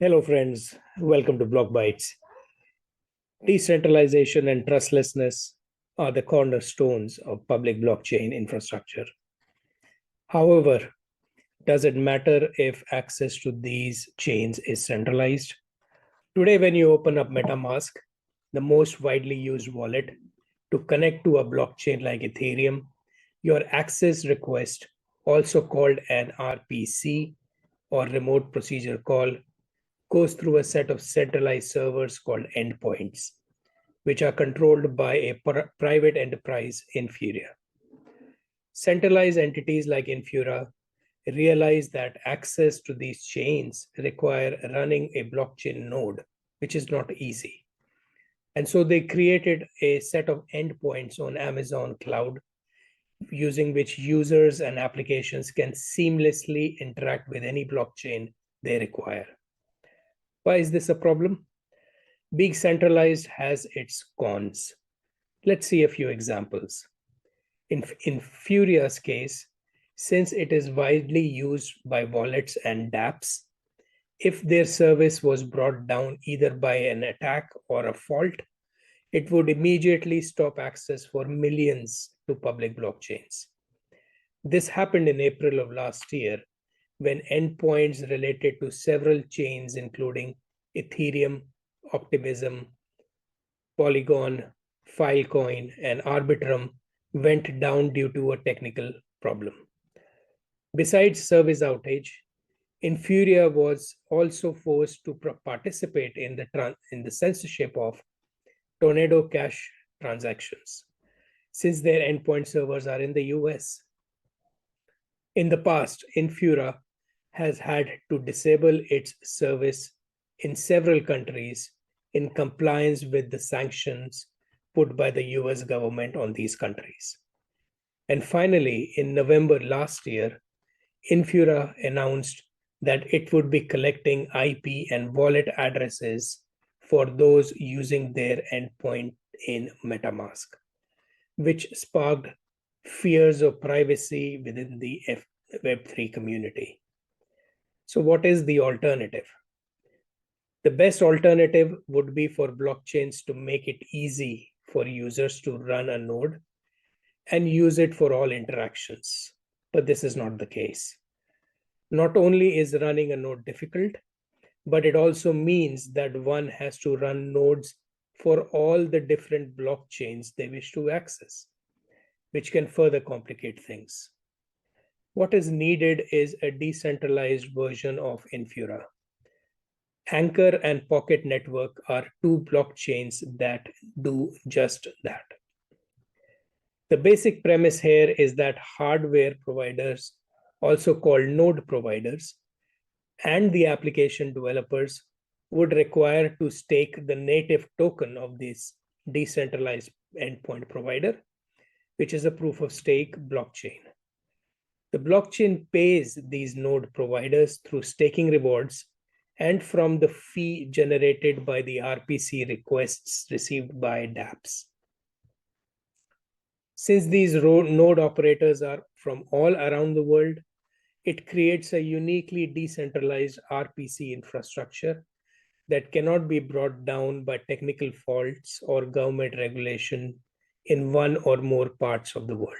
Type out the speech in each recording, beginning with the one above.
Hello, friends. Welcome to Block Bytes. Decentralization and trustlessness are the cornerstones of public blockchain infrastructure. However, does it matter if access to these chains is centralized? Today, when you open up Metamask, the most widely used wallet, to connect to a blockchain like Ethereum, your access request, also called an RPC or remote procedure call, goes through a set of centralized servers called endpoints, which are controlled by a private enterprise, Infura. Centralized entities like Infura realize that access to these chains require running a blockchain node, which is not easy. And so they created a set of endpoints on Amazon Cloud, using which users and applications can seamlessly interact with any blockchain they require. Why is this a problem? Being centralized has its cons. Let's see a few examples. In Infuria's case, since it is widely used by wallets and dApps, if their service was brought down either by an attack or a fault, it would immediately stop access for millions to public blockchains. This happened in April of last year when endpoints related to several chains, including Ethereum, Optimism, Polygon, Filecoin, and Arbitrum, went down due to a technical problem. Besides service outage, Infuria was also forced to participate in the censorship of Tornado Cash transactions, since their endpoint servers are in the US. In the past, Infura has had to disable its service in several countries in compliance with the sanctions put by the US government on these countries. And finally, in November last year, Infura announced that it would be collecting IP and wallet addresses for those using their endpoint in Metamask, which sparked fears of privacy within the Web3 community. So what is the alternative? The best alternative would be for blockchains to make it easy for users to run a node and use it for all interactions. But this is not the case. Not only is running a node difficult, but it also means that one has to run nodes for all the different blockchains they wish to access, which can further complicate things. What is needed is a decentralized version of Infura. Ankr and Pokt network are two blockchains that do just that. The basic premise here is that hardware providers, also called node providers, and the application developers would require to stake the native token of this decentralized endpoint provider, which is a proof of stake blockchain. The blockchain pays these node providers through staking rewards and from the fee generated by the RPC requests received by dApps. Since these node operators are from all around the world, it creates a uniquely decentralized RPC infrastructure that cannot be brought down by technical faults or government regulation in one or more parts of the world.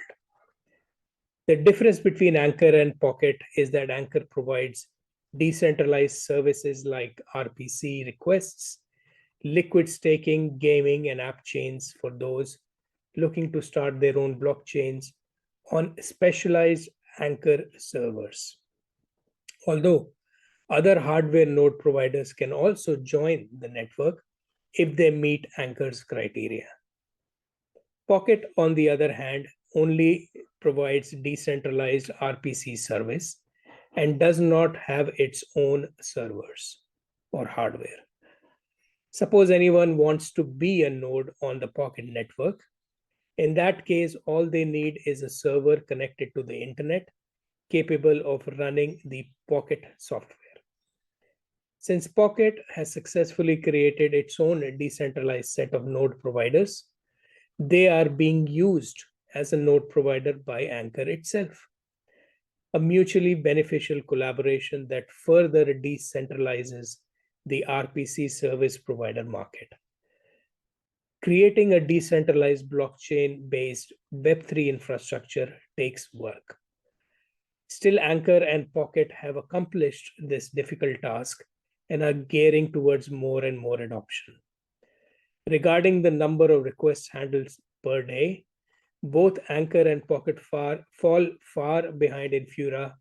The difference between Ankr and Pokt is that Ankr provides decentralized services like RPC requests, liquid staking, gaming, and app chains for those looking to start their own blockchains on specialized Ankr servers. Although other hardware node providers can also join the network if they meet Ankr's criteria. Pokt, on the other hand, only provides decentralized RPC service and does not have its own servers or hardware. Suppose anyone wants to be a node on the Pokt network. In that case, all they need is a server connected to the internet capable of running the Pokt software. Since Pokt has successfully created its own decentralized set of node providers, they are being used as a node provider by Ankr itself. A mutually beneficial collaboration that further decentralizes the RPC service provider market. Creating a decentralized blockchain-based Web3 infrastructure takes work. Still, Ankr and Pokt have accomplished this difficult task and are gearing towards more and more adoption. Regarding the number of requests handled per day, both Ankr and Pokt fall far behind Infura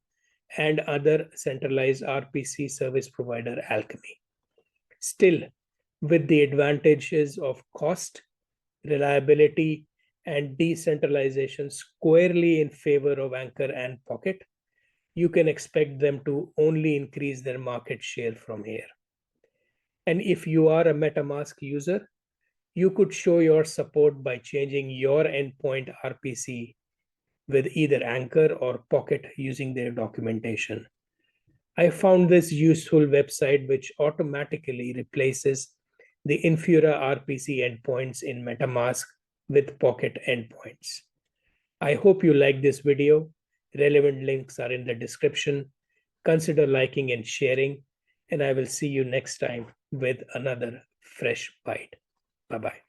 and other centralized RPC service provider Alchemy. Still, with the advantages of cost, reliability, and decentralization squarely in favor of Ankr and Pokt, you can expect them to only increase their market share from here. And if you are a Metamask user, you could show your support by changing your endpoint RPC with either Ankr or Pokt using their documentation. I found this useful website which automatically replaces the Infura RPC endpoints in Metamask with Pokt endpoints. I hope you like this video. Relevant links are in the description. Consider liking and sharing, and I will see you next time with another fresh bite. Bye-bye.